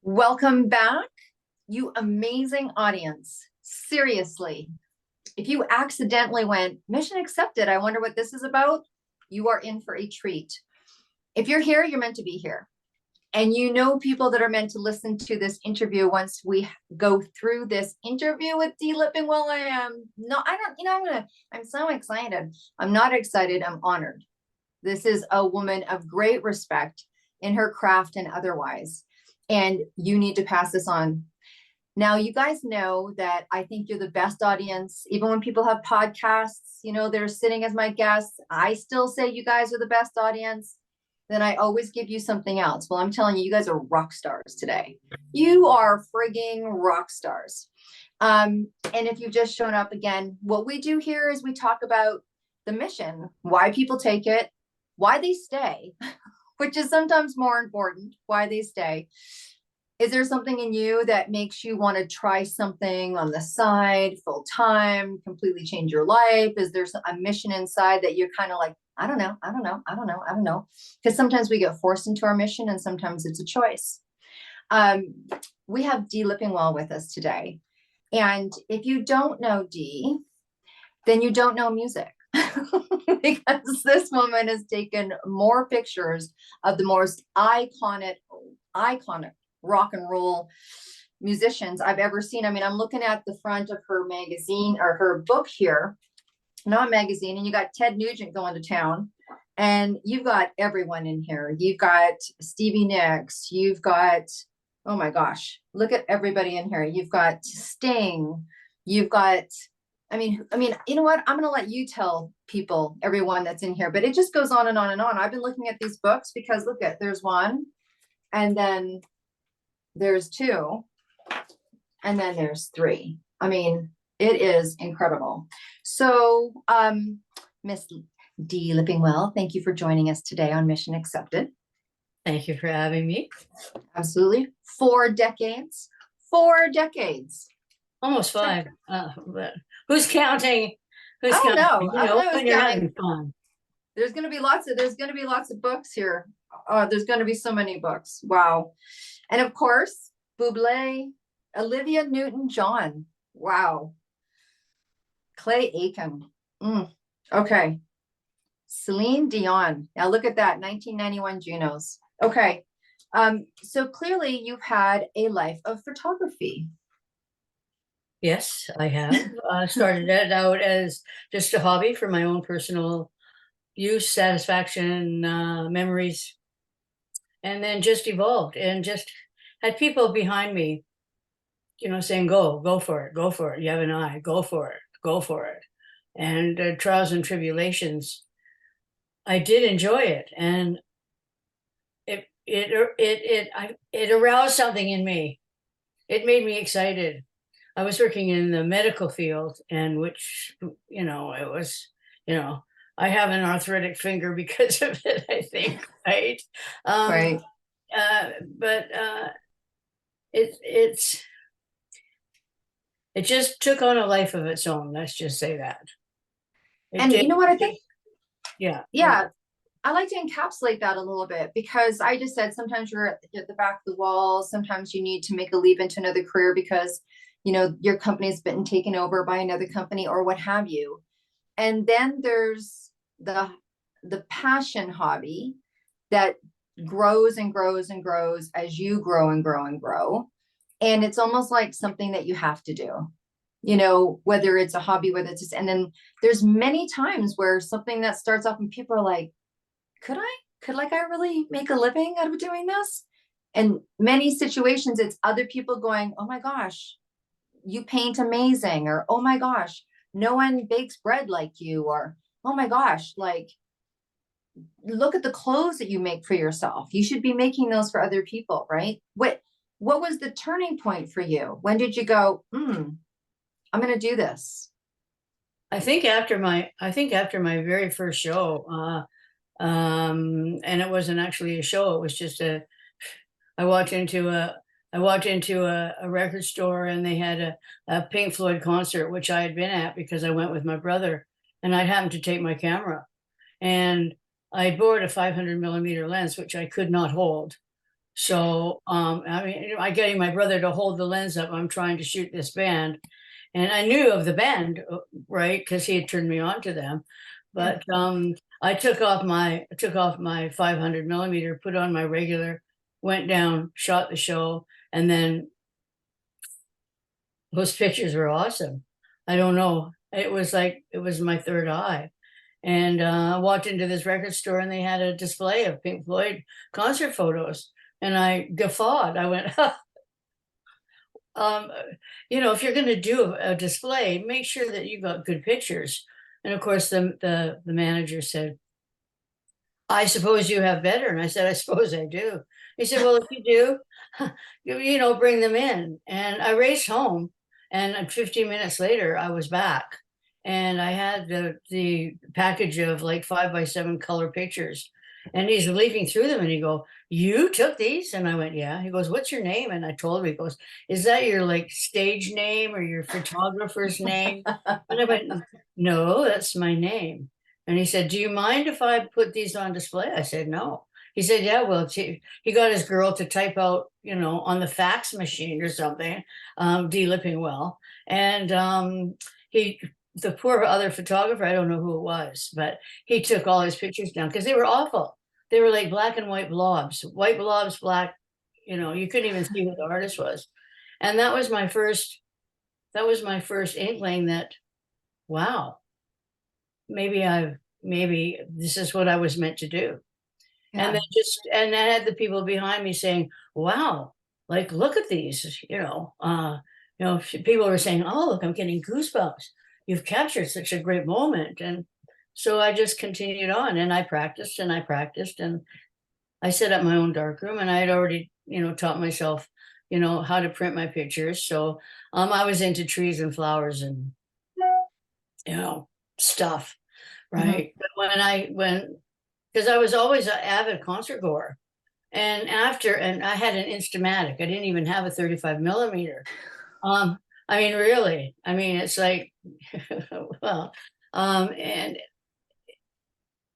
Welcome back, you amazing audience. Seriously, if you accidentally went, mission accepted, I wonder what this is about, you are in for a treat. If you're here, you're meant to be here. And you know people that are meant to listen to this interview once we go through this interview with Dee Lippingwell. I'm so excited. I'm not excited, I'm honored. This is a woman of great respect in her craft and otherwise. And you need to pass this on. Now, you guys know that I think you're the best audience. Even when people have podcasts, they're sitting as my guests. I still say you guys are the best audience. Then I always give you something else. Well, I'm telling you, you guys are rock stars today. You are frigging rock stars. And if you've just shown up again, what we do here is we talk about the mission, why people take it, why they stay, which is sometimes more important, why they stay. Is there something in you that makes you want to try something on the side, full time, completely change your life? Is there a mission inside that you're kind of like, I don't know. Because sometimes we get forced into our mission and sometimes it's a choice. We have Dee Lippingwell with us today. And if you don't know Dee, then you don't know music. Because this woman has taken more pictures of the most iconic rock and roll musicians I've ever seen. I mean, I'm looking at the front of her magazine or her book here, not magazine, and you got Ted Nugent going to town, and you've got everyone in here. You've got Stevie Nicks, you've got, oh my gosh, look at everybody in here. You've got Sting, you've got, I mean, you know what? I'm going to let you tell people, everyone that's in here, but it just goes on and on and on. I've been looking at these books because look at, there's one, and then there's two, and then there's three. I mean, it is incredible. So, Miss Dee Lippingwell, thank you for joining us today on Mission Accepted. Thank you for having me. Absolutely. 4 decades. Almost 5. But who's counting? Who's counting? I don't know when you're having fun. There's going to be lots of books here. There's going to be so many books. Wow. And of course, Bublé, Olivia Newton-John. Wow. Clay Aiken. Okay. Celine Dion. Now look at that, 1991 Junos. Okay. So clearly you've had a life of photography. Yes, I have. Started it out as just a hobby for my own personal use, satisfaction, memories, and then just evolved and just had people behind me, saying, go for it. You have an eye, go for it. And trials and tribulations, I did enjoy it. And it aroused something in me. It made me excited. I was working in the medical field, and which, it was, I have an arthritic finger because of it, I think, right? Right. But it just took on a life of its own. Let's just say that. You know what I think? Yeah. I like to encapsulate that a little bit because I just said sometimes you're at the back of the wall. Sometimes you need to make a leap into another career because, your company's been taken over by another company or what have you. And then there's the passion hobby that grows and grows and grows as you grow and grow and grow. And it's almost like something that you have to do, whether it's a hobby, whether it's just, and then there's many times where something that starts off and people are like, could I really make a living out of doing this? And many situations, it's other people going, oh my gosh, you paint amazing, or oh my gosh, no one bakes bread like you, or oh my gosh, like look at the clothes that you make for yourself. You should be making those for other people, right? What was the turning point for you? When did you go, I'm going to do this? I think after my very first show, and it wasn't actually a show. It was just I walked into a record store and they had a Pink Floyd concert, which I had been at because I went with my brother, and I happened to take my camera, and I borrowed a 500 millimeter lens, which I could not hold. So, I mean, I getting my brother to hold the lens up. I'm trying to shoot this band, and I knew of the band, right? Because he had turned me on to them. Yeah. But I took off my 500 millimeter, put on my regular, went down, shot the show, and then those pictures were awesome. I don't know. It was like it was my third eye. And I walked into this record store and they had a display of Pink Floyd concert photos. And I guffawed. I went, um, if you're going to do a display, make sure that you got good pictures. And of course, the manager said, I suppose you have better. And I said, I suppose I do. He said, well, if you do, bring them in. And I raced home. And 15 minutes later, I was back. And I had the package of like 5x7 color pictures. And he's leafing through them and he go, you took these? And I went, yeah. He goes, what's your name? And I told him, he goes, is that your like stage name or your photographer's name? And I went, no, that's my name. And he said, do you mind if I put these on display? I said, no. He said, yeah, well, he got his girl to type out, on the fax machine or something, D. Lippingwell. And the poor other photographer, I don't know who it was, but he took all his pictures down because they were awful. They were like black and white blobs, black, you couldn't even see who the artist was. And that was my first inkling that, wow, maybe this is what I was meant to do. And Yeah. then I had the people behind me saying, wow, like, look at these, people were saying, oh, look, I'm getting goosebumps. You've captured such a great moment. And so I just continued on and I practiced and I practiced and I set up my own darkroom and I had already, taught myself, how to print my pictures. So I was into trees and flowers and, stuff. Mhm. Right. But because I was always an avid concert goer. And I had an Instamatic. I didn't even have a 35 millimeter. I mean, really, I mean, it's like, well, and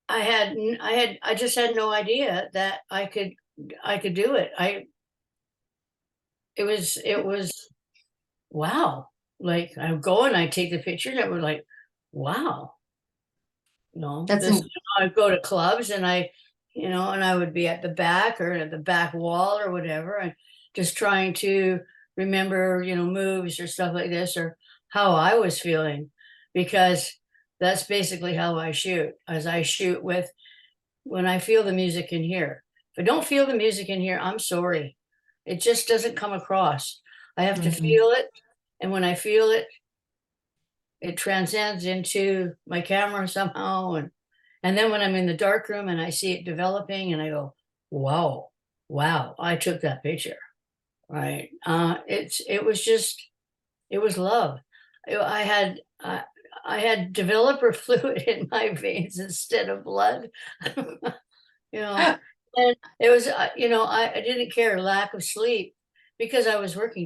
I just had no idea that I could do it. It was, wow. Like I go and I take the picture and it was like, wow. That's This, in, I'd go to clubs and and I would be at the back or at the back wall or whatever, and just trying to remember, moves or stuff like this or how I was feeling, because that's basically how I shoot, as I shoot with when I feel the music in here. If I don't feel the music in here, I'm sorry. It just doesn't come across. I have to Mhm. feel it. And when I feel it, it transcends into my camera somehow. And then when I'm in the dark room and I see it developing and I go, wow, wow, I took that picture. Right. It was love. I had, I had developer fluid in my veins instead of blood, you know, and it was, I didn't care lack of sleep because I was working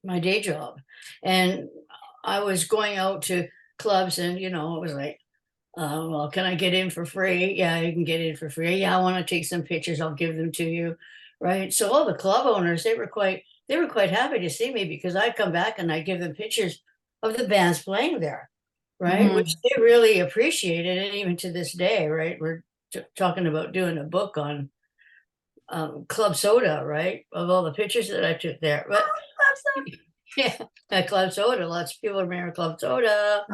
my day job. And I was going out to clubs and, it was like, well, can I get in for free? Yeah, you can get in for free. Yeah, I want to take some pictures. I'll give them to you. Right. So all the club owners, they were quite happy to see me because I come back and I give them pictures of the bands playing there. Right. Which Mhm. they really appreciated. And even to this day, right. We're talking about doing a book on Club Soda, right? Of all the pictures that I took there. But yeah, at Club Soda, lots of people remember Club Soda.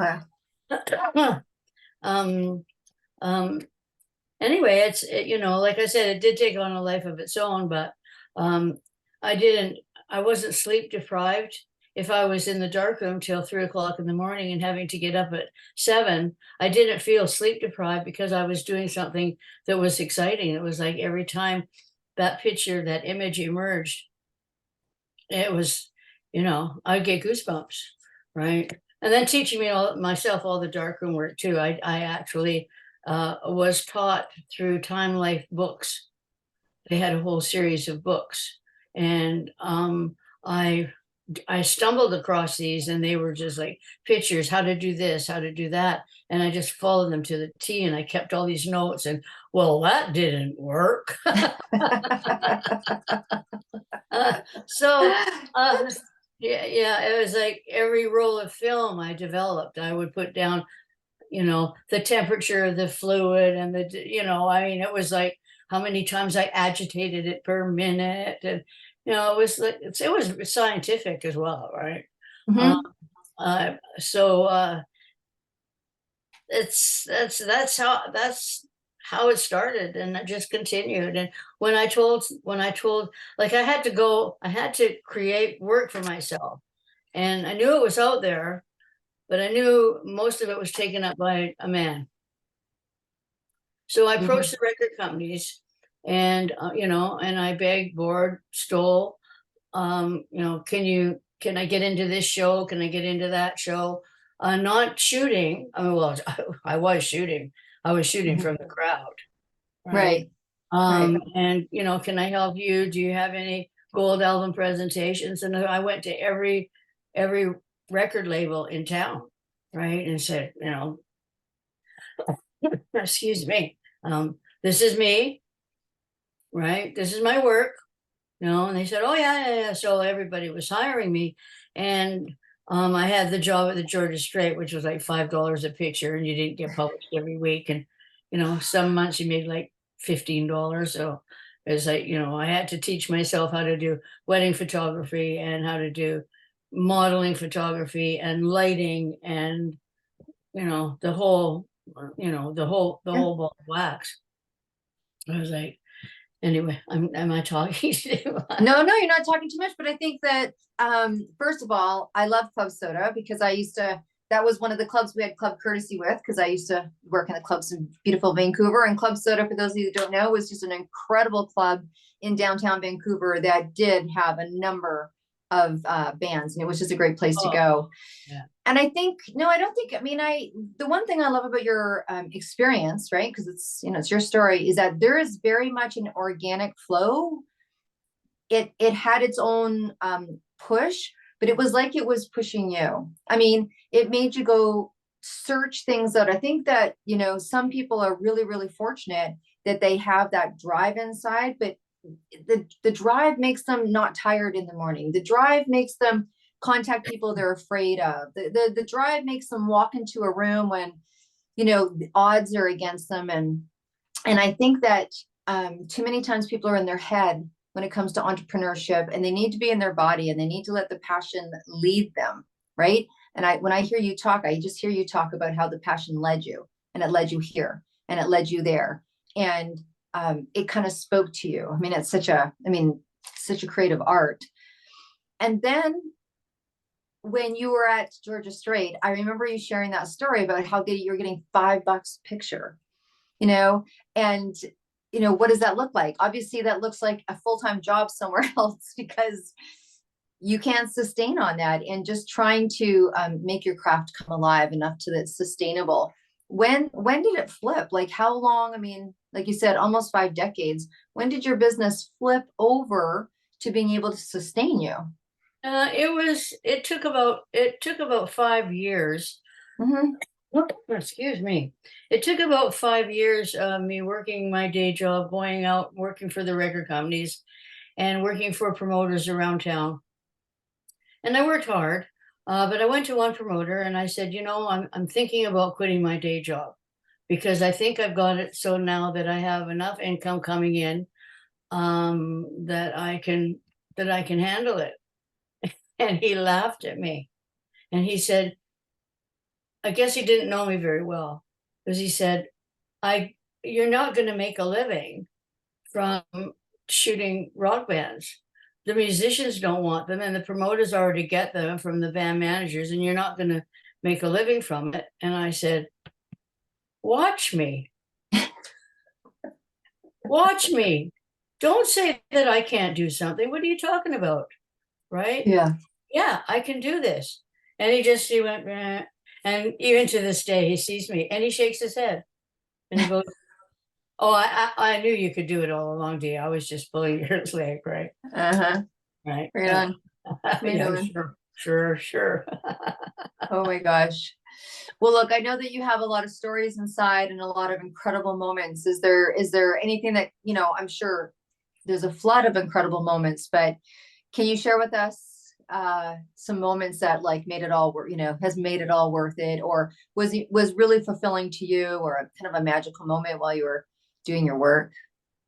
um, um, anyway, like I said, it did take on a life of its own, but um, I didn't, I wasn't sleep deprived. If I was in the dark room till 3 o'clock in the morning and having to get up at 7, I didn't feel sleep deprived because I was doing something that was exciting. It was like every time that picture, that image emerged, it was, I'd get goosebumps, right? And then teaching me myself all the darkroom work too. I actually was taught through Time Life books. They had a whole series of books, and I I stumbled across these, and they were just like pictures, how to do this, how to do that. And I just followed them to the T, and I kept all these notes, and well, that didn't work. So, Oops. yeah, it was like every roll of film I developed, I would put down, the temperature of the fluid and I mean, it was like how many times I agitated it per minute. And, it was like, it was scientific as well, right? Uh, Mhm. so that's how it started, and it just continued. And when I told, like, I had to create work for myself, and I knew it was out there, but I knew most of it was taken up by a man. So I approached Mhm. the record companies, and and I begged, board, stole, can I get into this show? Can I get into that show? Not shooting. I mean, well, I was shooting. I was shooting Mhm. from the crowd, right? Right, right. And can I help you? Do you have any gold album presentations? And I went to every record label in town, right? And said, excuse me, this is me, right? This is my work. And they said, oh, yeah, yeah, yeah. So everybody was hiring me. And I had the job at the Georgia Strait, which was like $5 a picture, and you didn't get published every week. And, some months you made like $15. So it was like, I had to teach myself how to do wedding photography and how to do modeling photography and lighting and, Yeah. the whole ball of wax. I was like, anyway, am I talking too much? No, no, you're not talking too much, but I think that first of all, I love Club Soda because that was one of the clubs we had club courtesy with because I used to work in the clubs in beautiful Vancouver. And Club Soda, for those of you who don't know, was just an incredible club in downtown Vancouver that did have a number of bands, and it was just a great place to Oh, go. yeah. And I think, no, I don't think, I mean, the one thing I love about your experience, right? Because it's your story, is that there is very much an organic flow. It had its own push, but it was like it was pushing you. I mean, it made you go search things out. I think that, some people are really, really fortunate that they have that drive inside, but the drive makes them not tired in the morning. The drive makes them contact people they're afraid of. The drive makes them walk into a room when, the odds are against them. And I think that too many times people are in their head when it comes to entrepreneurship, and they need to be in their body, and they need to let the passion lead them, right? And when I hear you talk, I just hear you talk about how the passion led you, and it led you here, and it led you there, and it kind of spoke to you. I mean, such a creative art. And then when you were at Georgia Strait, I remember you sharing that story about how you're getting $5 a picture, you know, and what does that look like? Obviously, that looks like a full-time job somewhere else because you can't sustain on that. And just trying to make your craft come alive enough to that it's sustainable. When did it flip? Like how long? I mean, like you said, almost 5 decades. When did your business flip over to being able to sustain you? It took about 5 years. Hmm. Excuse me. It took about 5 years of me working my day job, going out, working for the record companies, and working for promoters around town. And I worked hard, but I went to one promoter and I said, I'm thinking about quitting my day job because I think I've got it so now that I have enough income coming in, that I can handle it. And he laughed at me and he said, I guess he didn't know me very well, because he said, I you're not going to make a living from shooting rock bands. The musicians don't want them, and the promoters already get them from the band managers, and you're not going to make a living from it. And I said, watch me, watch me. Don't say that I can't do something. What are you talking about? Right? Yeah. Yeah, I can do this. And he went, "Eh." And even to this day, he sees me and he shakes his head and he goes, oh, I knew you could do it all along, Dee. I was just pulling your leg, right? Uh-huh. Right. Right on. Right Yeah, on. sure. Oh my gosh. Well, look, I know that you have a lot of stories inside and a lot of incredible moments. Is there anything that, I'm sure there's a flood of incredible moments, but can you share with us some moments that like made it all worth, has made it all worth it, or was really fulfilling to you, or a kind of a magical moment while you were doing your work?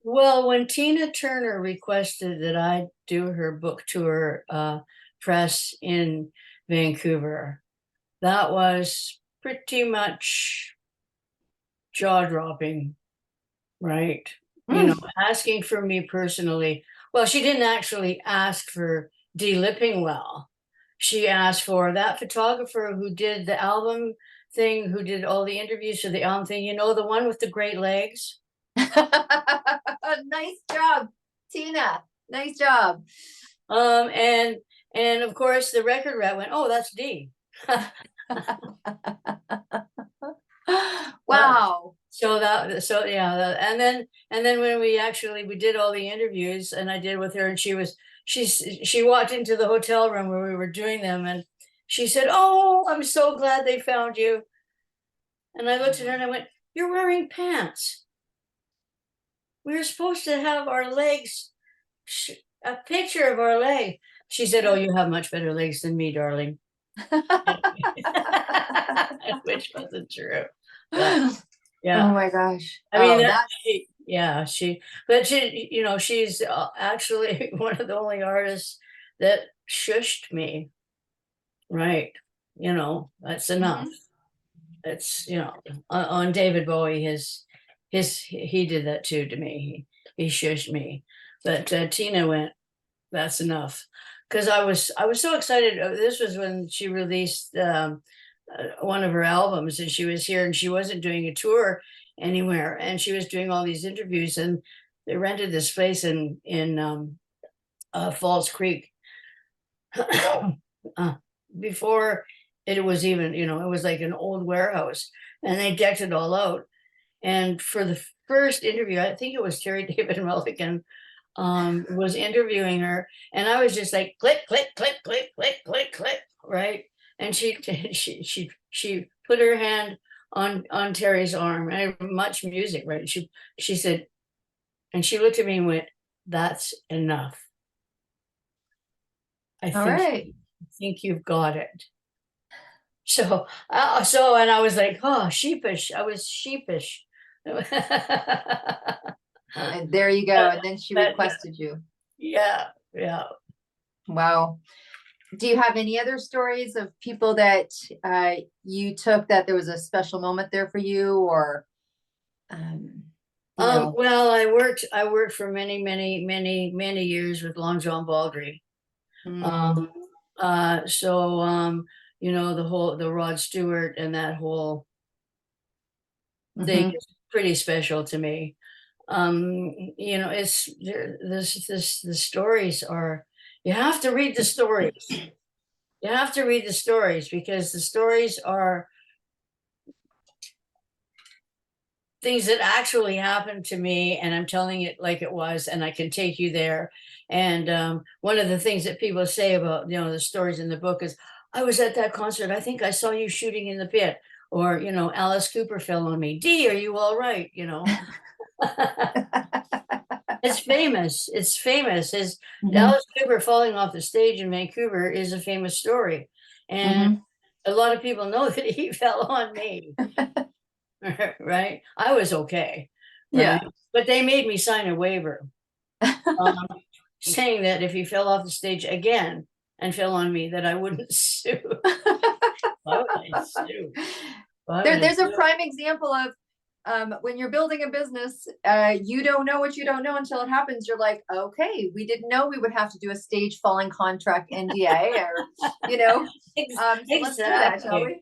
Well, when Tina Turner requested that I do her book tour press in Vancouver, that was pretty much jaw-dropping, right? Mm. Asking for me personally. Well, she didn't actually ask for D. Lippingwell. She asked for that photographer who did the album thing, who did all the interviews for the album thing, the one with the great legs. Nice job, Tina. Nice job. And of course the record rep went, "Oh, that's D." Wow. So yeah, and then when we did all the interviews, and I did with her, and she walked into the hotel room where we were doing them, and she said, "Oh, I'm so glad they found you." And I looked at her and I went, "You're wearing pants. We were supposed to have our legs, a picture of our leg." She said, "Oh, you have much better legs than me, darling." Which wasn't true. But Oh yeah, my gosh. I mean, Oh, that. but she's actually one of the only artists that shushed me, right? That's enough. Mhm. It's, on David Bowie, he did that too to me. He shushed me. But Tina went, "That's enough." Because I was so excited. This was when she released one of her albums, and she was here, and she wasn't doing a tour anywhere, and she was doing all these interviews, and they rented this place in Falls Creek. uh, Before it was even, it was like an old warehouse, and they decked it all out. And for the first interview, I think it was Terry David Mulligan was interviewing her, and I was just like click, click, click, click, click, click, click, right? And she she put her hand on Terry's arm, and much music, right? She said, and she looked at me and went, "That's enough. I All think right. I think you've got it." And I was like, oh, sheepish. I was sheepish. but, And there you go. And then she but requested you. yeah, yeah. Wow. Do you have any other stories of people that you took that there was a special moment there for you, or um, you know? Well, I worked for many, many, many, many years with Long John Baldry. Mm, Um, so the Rod Stewart and that whole thing mhm. is pretty special to me. It's this the stories are, you have to read the stories. You have to read the stories, because the stories are things that actually happened to me, and I'm telling it like it was, and I can take you there. And one of the things that people say about the stories in the book is, "I was at that concert. I think I saw you shooting in the pit," or "Alice Cooper fell on me. D, are you all right?" It's famous. It's famous. His Mhm, Alice Cooper falling off the stage in Vancouver is a famous story, and mhm. a lot of people know that he fell on me. Right? I was okay, right? Yeah. But they made me sign a waiver, um, saying that if he fell off the stage again and fell on me, that I wouldn't sue. Why would I sue? Why would I There's a sue? prime example of when you're building a business, you don't know what you don't know until it happens. You're like, okay, we didn't know we would have to do a stage falling contract NDA, or, you know, so let's do that, shall Exactly. we?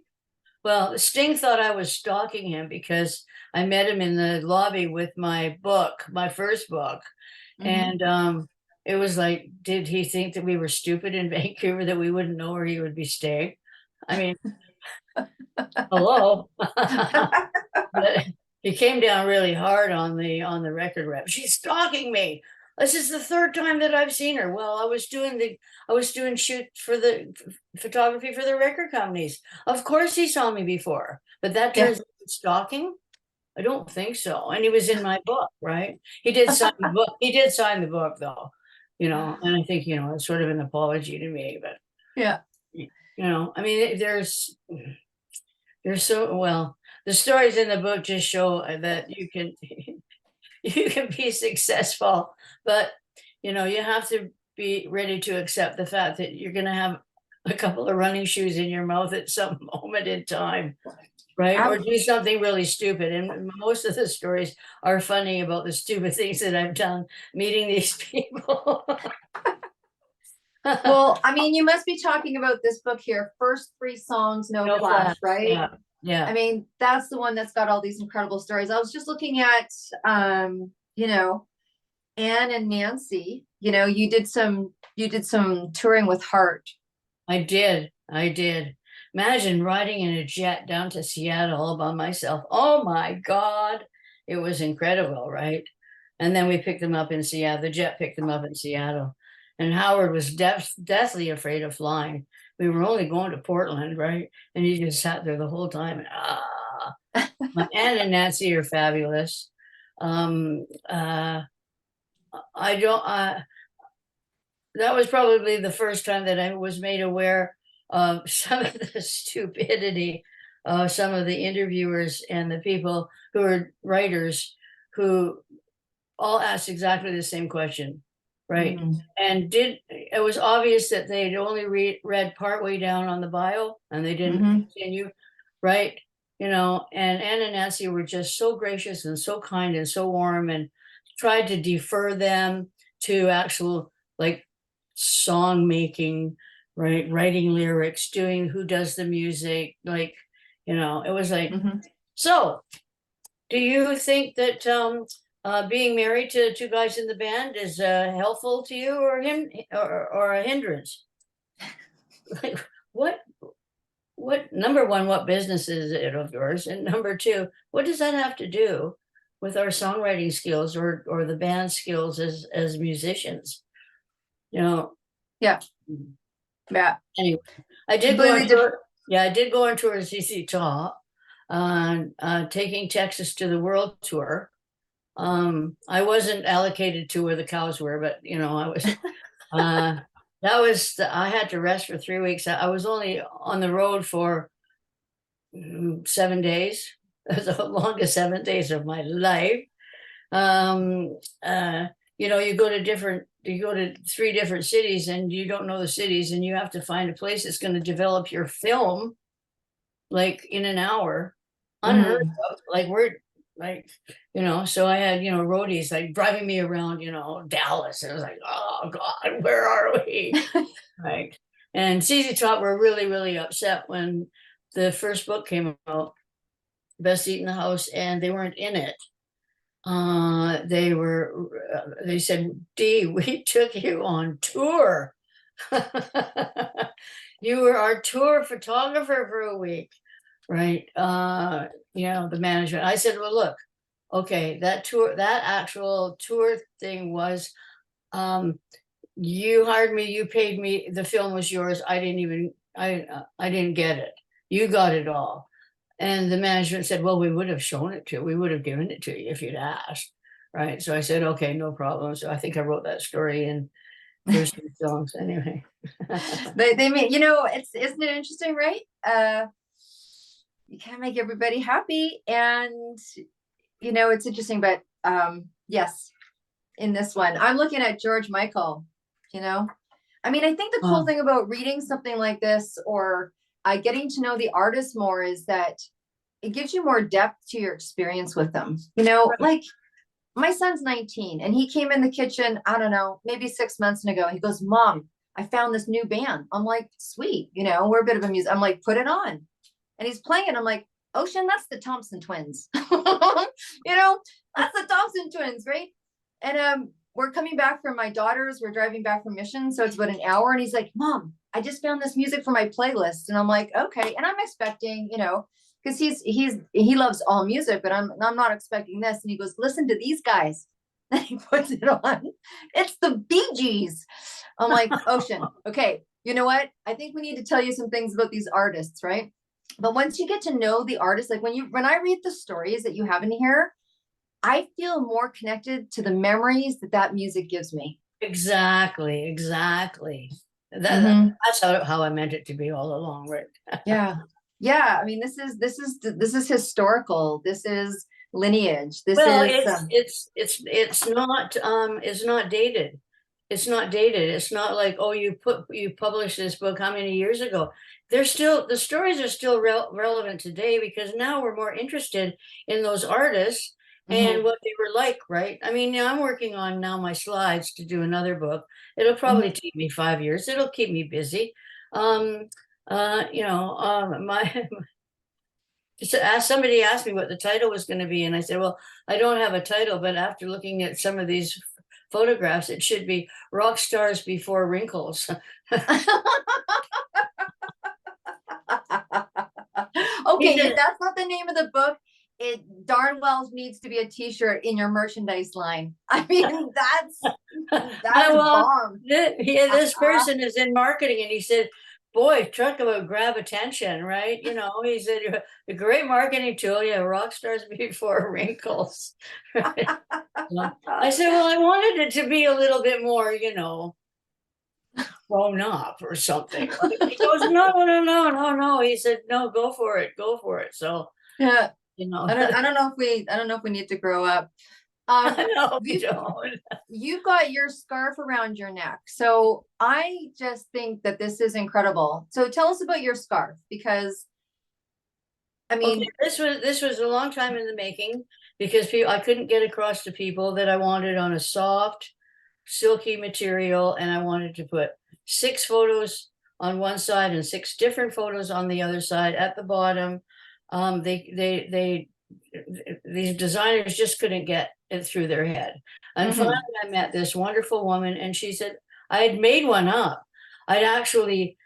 Well, Sting thought I was stalking him because I met him in the lobby with my book, my first book. Hmm. And it was like, did he think that we were stupid in Vancouver, that we wouldn't know where he would be staying? I mean, hello. But he came down really hard on the record rep. "She's stalking me." This is the third time that I've seen her. Well, I was doing shoot for the photography for the record companies. Of course he saw me before, but that Yeah. turns into stalking. I don't think so. And he was in my book, right? He did sign the book. He did sign the book though, and I think, it's sort of an apology to me, but Yeah. I mean, there's so, well, the stories in the book just show that you can you can be successful, but you have to be ready to accept the fact that you're going to have a couple of running shoes in your mouth at some moment in time, right? Or Ab- do something really stupid. And most of the stories are funny about the stupid things that I've done meeting these people. Well, I mean, you must be talking about this book here, First Three Songs, No No Flash, flash. right? Yeah. I Yeah. mean, that's the one that's got all these incredible stories. I was just looking at, Anne and Nancy. You did some touring with Heart. I did. I did. Imagine riding in a jet down to Seattle all by myself. Oh my God. It was incredible, right? And then we picked them up in Seattle. The jet picked them up in Seattle. And Howard was deathly afraid of flying. We were only going to Portland, right? And he just sat there the whole time. Anne and Nancy are fabulous. Um, uh, I don't. That was probably the first time that I was made aware of some of the stupidity of some of the interviewers and the people who are writers who all asked exactly the same question, right? Mhm. And it was obvious that they'd only read partway down on the bio and they didn't Mhm. continue, right? And Anne and Nancy were just so gracious and so kind and so warm and tried to defer them to actual like song making, right? Writing lyrics, doing who does the music, like, it was like, Mhm. so do you think that being married to two guys in the band is helpful to you or him or a hindrance? Like what number one, what business is it of yours? And number two, what does that have to do with our songwriting skills or the band skills as musicians? You know, Yeah. Yeah. anyway, I did go Completely on different. tour. Yeah, I did go on tour as CC Top, taking Texas to the world tour. I wasn't allocated to where the cows were, but I was. Uh, I had to rest for 3 weeks. I was only on the road for 7 days. That's the longest 7 days of my life. Um, uh, you go to 3 different cities and you don't know the cities and you have to find a place that's going to develop your film like in an hour. Unheard Mhm. of. Like we're like, so I had, roadies like driving me around, Dallas. It was like, oh God, where are we? Right. And CZ Top were really, really upset when the first book came out, Best Seat in the House, and they weren't in it. They said, Dee, we took you on tour. You were our tour photographer for a week, right? The management. I said, well, look, okay, that actual tour thing was, you hired me, you paid me, the film was yours. I didn't get it. You got it all. And the management said, well, we would have shown it to you. We would have given it to you if you'd asked. Right. So I said, okay, no problem. So I think I wrote that story in First Three Songs anyway. They mean, isn't it interesting, right? You can't make everybody happy, and it's interesting, but yes, in this one, I'm looking at George Michael. I mean, I think the cool Oh, thing about reading something like this or getting to know the artist more is that it gives you more depth to your experience with them. right. Like my son's 19 and he came in the kitchen, I don't know, maybe 6 months ago. He goes, Mom, I found this new band. I'm like, sweet, we're a bit of a music. I'm like, put it on. And he's playing it. I'm like, Ocean, that's the Thompson twins. That's the Thompson twins, right? And we're coming back from my daughter's, we're driving back from Mission. So it's about an hour. And he's like, Mom, I just found this music for my playlist. And I'm like, okay. And I'm expecting, because he loves all music, but I'm not expecting this. And he goes, listen to these guys. And he puts it on. It's the Bee Gees. I'm like, Ocean, okay, you know what? I think we need to tell you some things about these artists, right? But once you get to know the artist, like when I read the stories that you have in here, I feel more connected to the memories that that music gives me. Exactly, exactly. Mhm. That's how I meant it to be all along, right? Yeah. Yeah. I mean, this is historical. This is lineage. This Well, is it's not dated. It's not dated. It's not like, oh, you published this book how many years ago? The stories are still relevant today because now we're more interested in those artists and mhm, what they were like, right? I mean, I'm working on now my slides to do another book. It'll probably mhm. take me 5 years. It'll keep me busy. Um, my somebody asked me what the title was going to be, and I said, well, I don't have a title, but after looking at some of these photographs, it should be Rock Stars Before Wrinkles. Okay, Even if that's not the name of the book, it darn well needs to be a t-shirt in your merchandise line. I mean, that's well, bomb. this person is in marketing, and he said, boy, talk about grab attention, right? He said, a great marketing tool. Yeah, Rock Stars Before Wrinkles. I said, well, I wanted it to be a little bit more, grown up or something. He goes, no, no, no, no, no. He said, no, go for it, go for it. So, Yeah. you know, I don't know if we need to grow up. Um, no, we you don't. you've got your scarf around your neck. So I just think that this is incredible. So tell us about your scarf, because I Okay, mean, this was a long time in the making because I couldn't get across to people that I wanted on a soft, silky material, and I wanted to put 6 photos on one side and 6 different photos on the other side at the bottom. They these designers just couldn't get it through their head. And finally, mhm, I met this wonderful woman, and she said I had made one up. I'd actually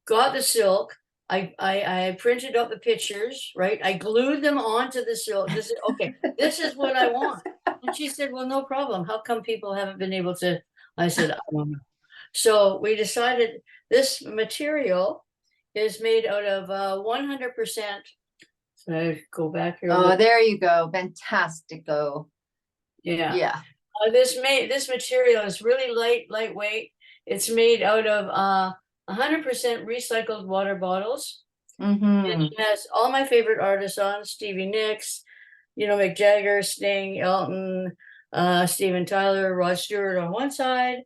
got the silk. I printed out the pictures, right? I glued them onto the silk. This is okay. This is what I want. And she said, well, no problem. How come people haven't been able to? I said, I don't know. So we decided this material is made out of 100%. So I go back here a oh, little. there you go. Fantastico. Yeah. Yeah. This material is really lightweight. It's made out of 100% recycled water bottles. Mm-hmm. It has all my favorite artists on: Stevie Nicks, Mick Jagger, Sting, Elton, Steven Tyler, Rod Stewart on one side,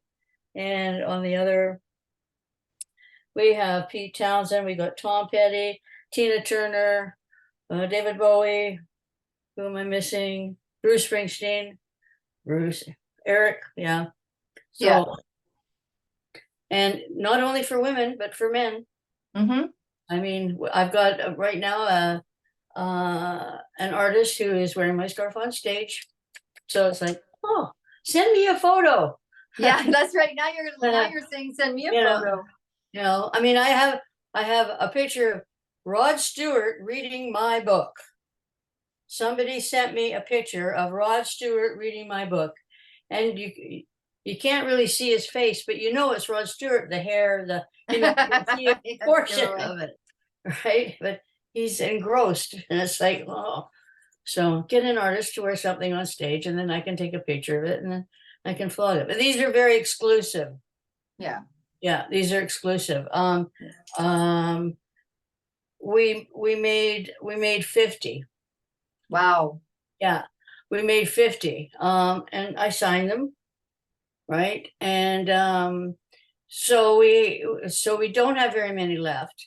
and on the other we have Pete Townsend. We got Tom Petty, Tina Turner, David Bowie. Who am I missing? Bruce Springsteen. Bruce, Eric, yeah. Yeah. So, and not only for women, but for men. Mm-hmm. I mean, I've got right now an artist who is wearing my scarf on stage. So it's like, oh, send me a photo. Yeah, that's right. Now you're you saying send me a know, photo. I mean, I have a picture of Rod Stewart reading my book. Somebody sent me a picture of Rod Stewart reading my book, and you can't really see his face, but it's Rod Stewart. The hair, you can see a Yes, portion totally. of it, right? But he's engrossed, and it's like, oh. So get an artist to wear something on stage, and then I can take a picture of it, and then I can flog it. But these are very exclusive. Yeah. Yeah, these are exclusive. Yeah. Um, we made 50. Wow. Yeah, we made 50. And I signed them, right? And so we don't have very many left.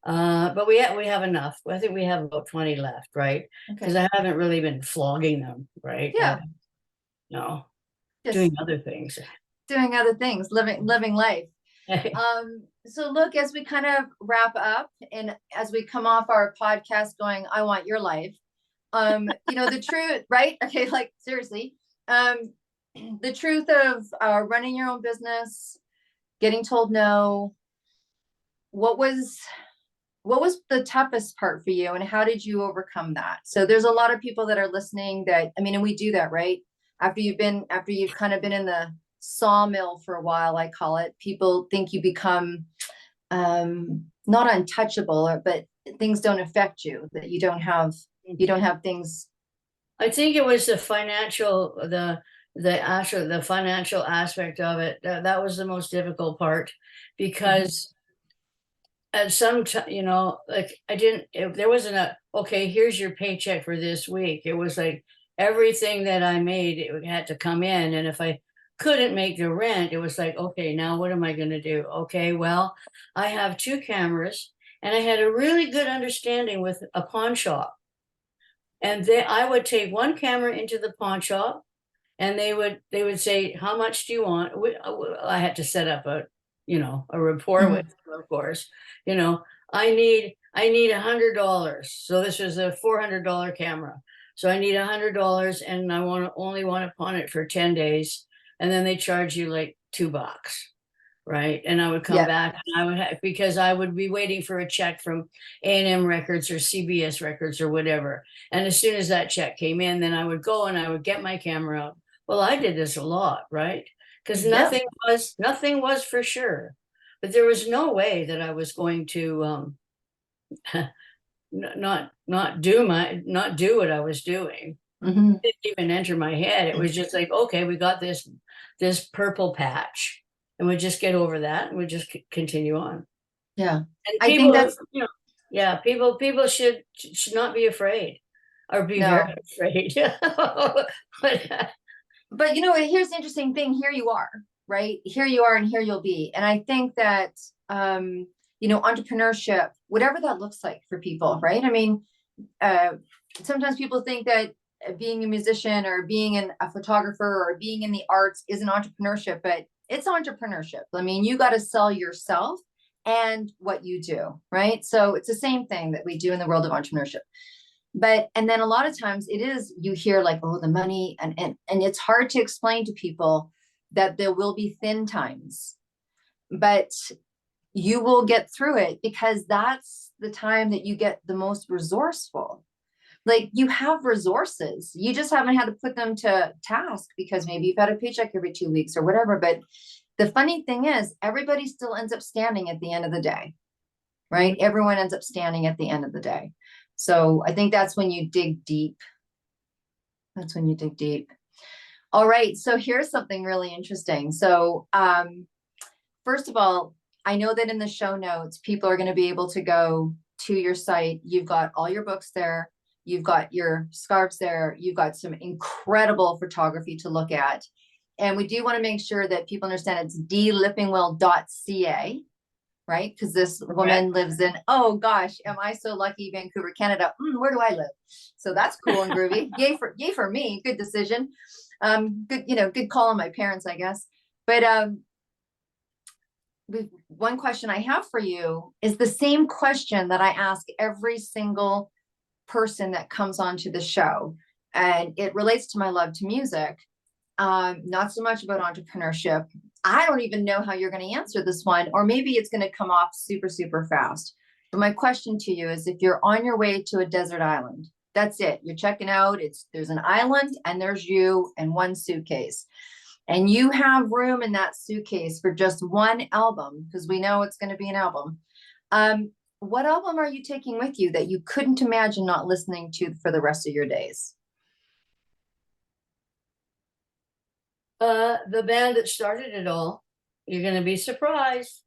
But we have enough. I think we have about 20 left, right? Because Okay. I haven't really been flogging them, right? Yeah. No, doing Just other things. doing other things, living life. So look, as we kind of wrap up and as we come off our podcast going, I want your life. The truth, right? Okay, like seriously. The truth of running your own business, getting told no, what was the toughest part for you and how did you overcome that? So there's a lot of people that are listening that, I mean, and we do that, right? after you've kind of been in the sawmill for a while, I call it, people think you become not untouchable, but things don't affect you, that you don't have things. I think it was the financial aspect of it. That was the most difficult part, because at some time, like there wasn't okay, here's your paycheck for this week. It was like everything that I made, it had to come in. And if I couldn't make the rent, it was like, okay, now what am I going to do? Okay, well, I have 2 cameras, and I had a really good understanding with a pawn shop. And then I would take one camera into the pawn shop, and they would say, how much do you want? I had to set up a rapport with them, of course. I need $100. So this was a $400 camera. So I need $100, and I only want to pawn it for 10 days. And then they charge you like $2. Right. And I would come back, and I would because I would be waiting for a check from A&M Records or CBS Records or whatever. And as soon as that check came in, then I would go and I would get my camera out. Well, I did this a lot, right? Because nothing was for sure. But there was no way that I was going to not do what I was doing. It didn't even enter my head. It was just like, okay, we got this purple patch, and we just get over that, and we just continue on. Yeah. And I think that's, people should not be afraid, or be very afraid. But here's the interesting thing. Here you are, right? Here you are, and here you'll be. And I think that, entrepreneurship, whatever that looks like for people, right? I mean, sometimes people think that being a musician or being a photographer or being in the arts isn't entrepreneurship, but it's entrepreneurship. I mean, you got to sell yourself and what you do, right? So it's the same thing that we do in the world of entrepreneurship. And then a lot of times it is, you hear like, oh, the money, and it's hard to explain to people that there will be thin times, but you will get through it, because that's the time that you get the most resourceful. Like, you have resources, you just haven't had to put them to task, because maybe you've had a paycheck every 2 weeks or whatever. But the funny thing is, everybody still ends up standing at the end of the day, right? Everyone ends up standing at the end of the day. So I think that's when you dig deep. That's when you dig deep. All right. So here's something really interesting. So first of all, I know that in the show notes, people are going to be able to go to your site. You've got all your books there. You've got your scarves there. You've got some incredible photography to look at. And we do want to make sure that people understand it's dlippingwell.ca, right? Because this woman lives in, oh gosh, am I so lucky, Vancouver, Canada. Where do I live? So that's cool and groovy. Yay for me. Good decision. Good, good call on my parents, I guess. But one question I have for you is the same question that I ask every single person that comes onto the show. And it relates to my love to music. Not so much about entrepreneurship. I don't even know how you're going to answer this one, or maybe it's going to come off super, super fast. But my question to you is, if you're on your way to a desert island, that's it. You're checking out. There's an island, and there's you and one suitcase, and you have room in that suitcase for just one album, because we know it's going to be an album. What album are you taking with you that you couldn't imagine not listening to for the rest of your days? The band that started it all. You're going to be surprised.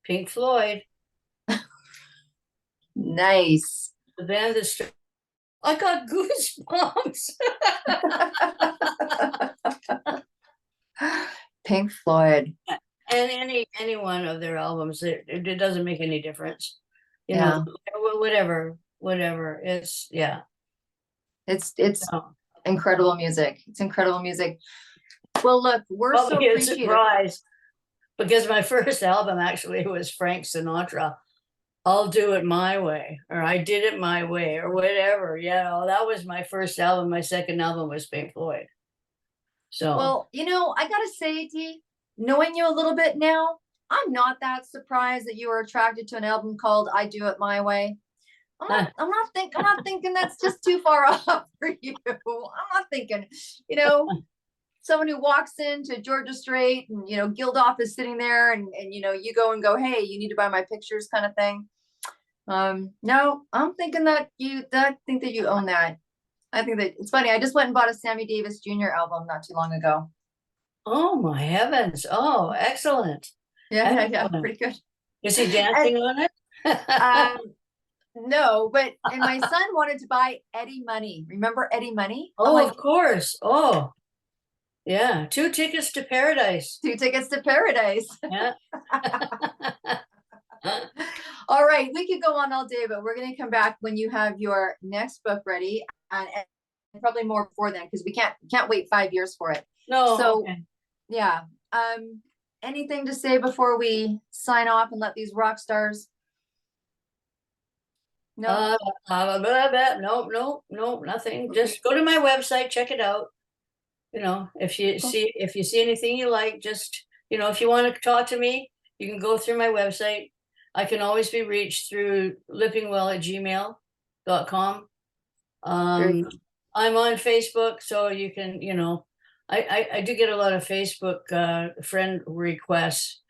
Pink Floyd. Nice. The band that started. I got goosebumps. Pink Floyd. And any one of their albums, it doesn't make any difference. Whatever. It's incredible music. It's incredible music. Well, look, we're so appreciative. Surprised, because my first album actually was Frank Sinatra. I'll do it my way, or I did it my way, or whatever. That was my first album. My second album was Pink Floyd. So, well, I gotta say, Dee, knowing you a little bit now, I'm not that surprised that you were attracted to an album called "I Do It My Way." I'm not thinking that's just too far off for you. I'm not thinking, someone who walks into Georgia Strait and, Gildoff is sitting there and, you go and go, hey, you need to buy my pictures kind of thing. No, I'm thinking that I think that you own that. I think that it's funny. I just went and bought a Sammy Davis Jr. album not too long ago. Oh my heavens. Oh, excellent. Yeah, Excellent. pretty good. Is he And, dancing on it? no, and my son wanted to buy Eddie Money. Remember Eddie Money? I'm Oh, like, of course. Oh, yeah. 2 tickets to paradise. 2 tickets to paradise. Yeah. All right, we could go on all day, but we're going to come back when you have your next book ready, and probably more before then, because we can't wait 5 years for it. No. So, Okay. yeah. Anything to say before we sign off and let these rock stars? No. Blah, blah, blah. No, nothing. Just go to my website, check it out. If you see anything you like, just, if you want to talk to me, you can go through my website. I can always be reached through lippingwell@gmail.com. Very I'm on Facebook, so you can, I do get a lot of Facebook friend requests.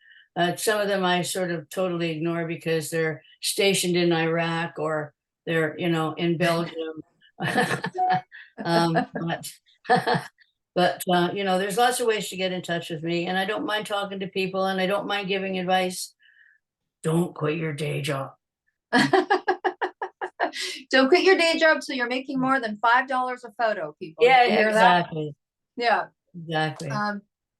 Some of them I sort of totally ignore because they're stationed in Iraq or they're, in Belgium. But there's lots of ways to get in touch with me, and I don't mind talking to people, and I don't mind giving advice. Don't quit your day job. Don't quit your day job so you're making more than $5 a photo, people. Yeah, You hear exactly. that? Yeah. Exactly.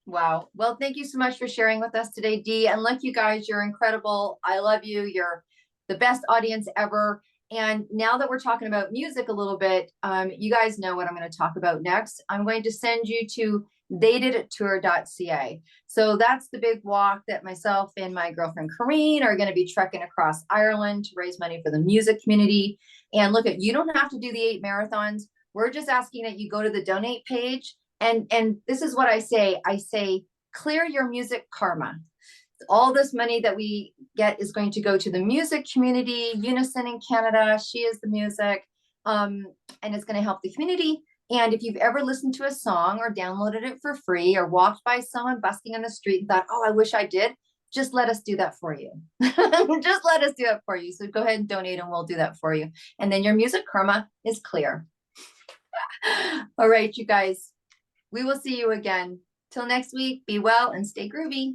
Wow. Well, thank you so much for sharing with us today, Dee. And like you guys, you're incredible. I love you. You're the best audience ever. And now that we're talking about music a little bit, you guys know what I'm going to talk about next. I'm going to send you to theydidittour.ca. So that's the big walk that myself and my girlfriend Corrine are going to be trekking across Ireland to raise money for the music community. And look, you don't have to do the 8 marathons. We're just asking that you go to the donate page. And this is what I say. I say, clear your music karma. All this money that we get is going to go to the music community, Unison in Canada. She is the music. And it's going to help the community. And if you've ever listened to a song or downloaded it for free or walked by someone busking on the street and thought, oh, I wish I did, just let us do that for you. Just let us do that for you. So go ahead and donate and we'll do that for you. And then your music karma is clear. All right, you guys, we will see you again. Till next week, be well and stay groovy.